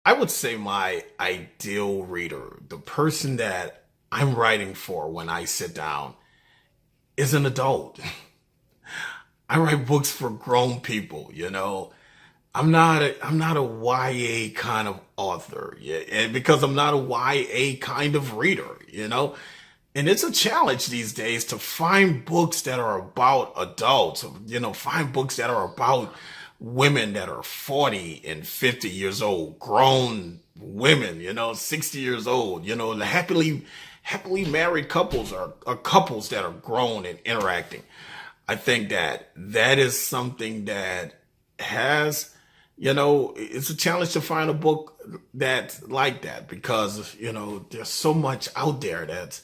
I would say my ideal reader, the person that I'm writing for when I sit down, is an adult. I write books for grown people, you know. I'm not a YA kind of author, yeah, and because I'm not a YA kind of reader, you know. And it's a challenge these days to find books that are about adults, you know, find books that are about women that are 40 and 50 years old, grown women, you know, 60 years old, you know, the happily married couples are couples that are grown and interacting. I think that that is something that has, you know, it's a challenge to find a book that's like that because, you know, there's so much out there that's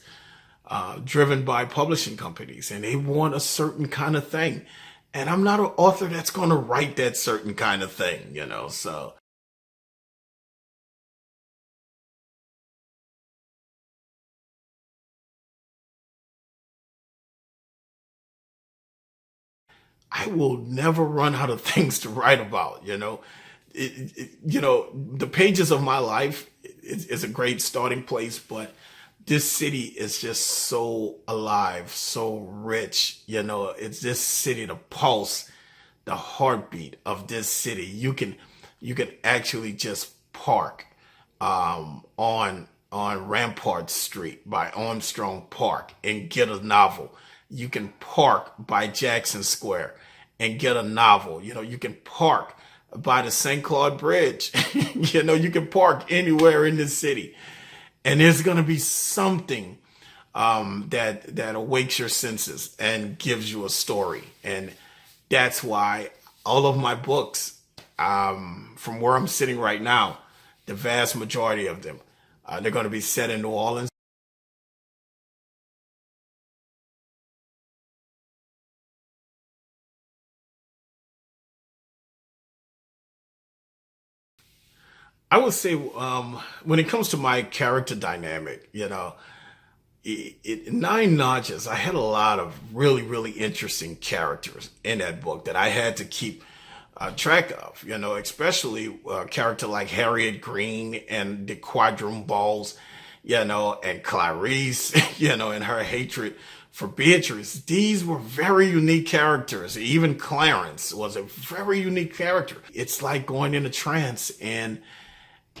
driven by publishing companies and they want a certain kind of thing. And I'm not an author that's going to write that certain kind of thing, you know. So I will never run out of things to write about, you know. You know, the pages of my life is a great starting place, but this city is just so alive, so rich, you know. It's this city, the pulse, the heartbeat of this city. You can actually just park on Rampart Street by Armstrong Park and get a novel. You can park by Jackson Square and get a novel. You know, you can park by the St. Claude Bridge. You know, you can park anywhere in the city, and there's gonna be something that awakes your senses and gives you a story. And that's why all of my books, from where I'm sitting right now, the vast majority of them, they're going to be set in New Orleans. I would say, when it comes to my character dynamic, you know, Nine Notches, I had a lot of really interesting characters in that book that I had to keep track of, you know, especially a character like Harriet Green and the Quadroon Balls, you know, and Clarice, you know, and her hatred for Beatrice. These were very unique characters. Even Clarence was a very unique character. It's like going in a trance and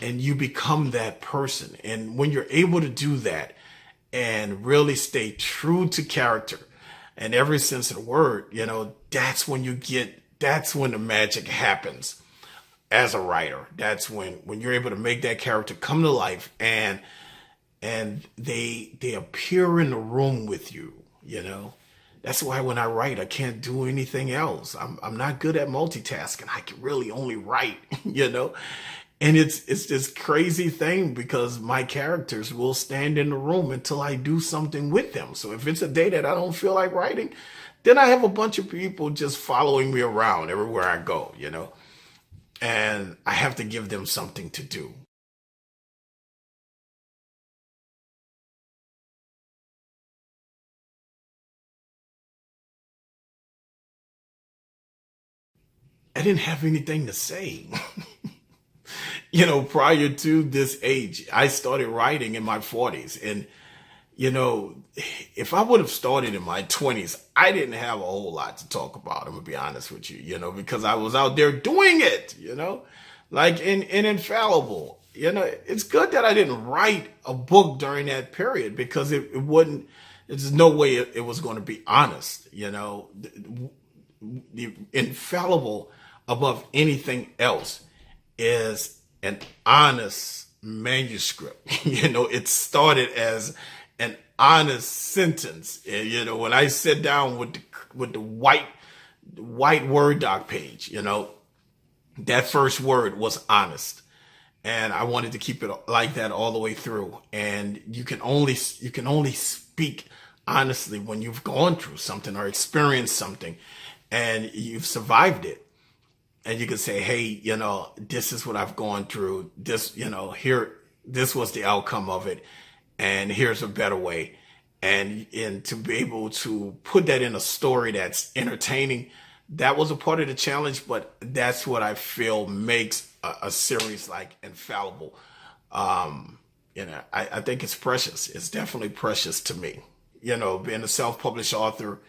you become that person. And when you're able to do that and really stay true to character and every sense of the word, you know, that's when the magic happens as a writer. That's when you're able to make that character come to life and they appear in the room with you, you know. That's why when I write, I can't do anything else. I'm not good at multitasking. I can really only write, you know. And it's this crazy thing because my characters will stand in the room until I do something with them. So if it's a day that I don't feel like writing, then I have a bunch of people just following me around everywhere I go, you know. And I have to give them something to do. I didn't have anything to say. You know, prior to this age, I started writing in my 40s. And, you know, if I would have started in my 20s, I didn't have a whole lot to talk about. I'm going to be honest with you, you know, because I was out there doing it, you know, like in Infallible. You know, it's good that I didn't write a book during that period because it wouldn't, there's no way it was going to be honest, you know. The Infallible above anything else is an honest manuscript. You know, it started as an honest sentence. And, you know, when I sit down with the white Word doc page, you know, that first word was honest. And I wanted to keep it like that all the way through. And you can only speak honestly when you've gone through something or experienced something and you've survived it, and you can say, hey, you know, this is what I've gone through. This, you know, here, this was the outcome of it, and here's a better way. And to be able to put that in a story that's entertaining, That was a part of the challenge, but that's what I feel makes a series like infallible. I think it's precious. It's definitely precious to me. Being a self-published author,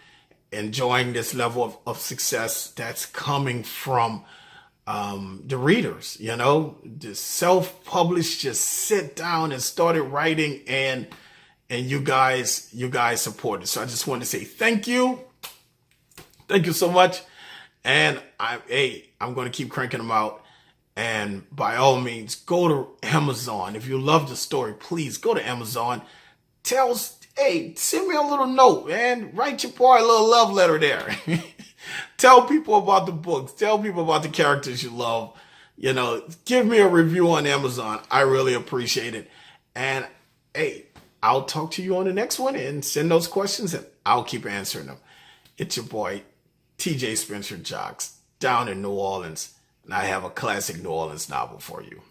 enjoying this level of success that's coming from the readers, the self-published just sit down and started writing, and you guys supported. So I just want to say thank you. Thank you so much. And I'm going to keep cranking them out. And by all means, go to Amazon. If you love the story, please go to Amazon. Send me a little note, man. Write your boy a little love letter there. Tell people about the books. Tell people about the characters you love. Give me a review on Amazon. I really appreciate it. And I'll talk to you on the next one, and send those questions and I'll keep answering them. It's your boy, TJ Spencer Jacques, down in New Orleans. And I have a classic New Orleans novel for you.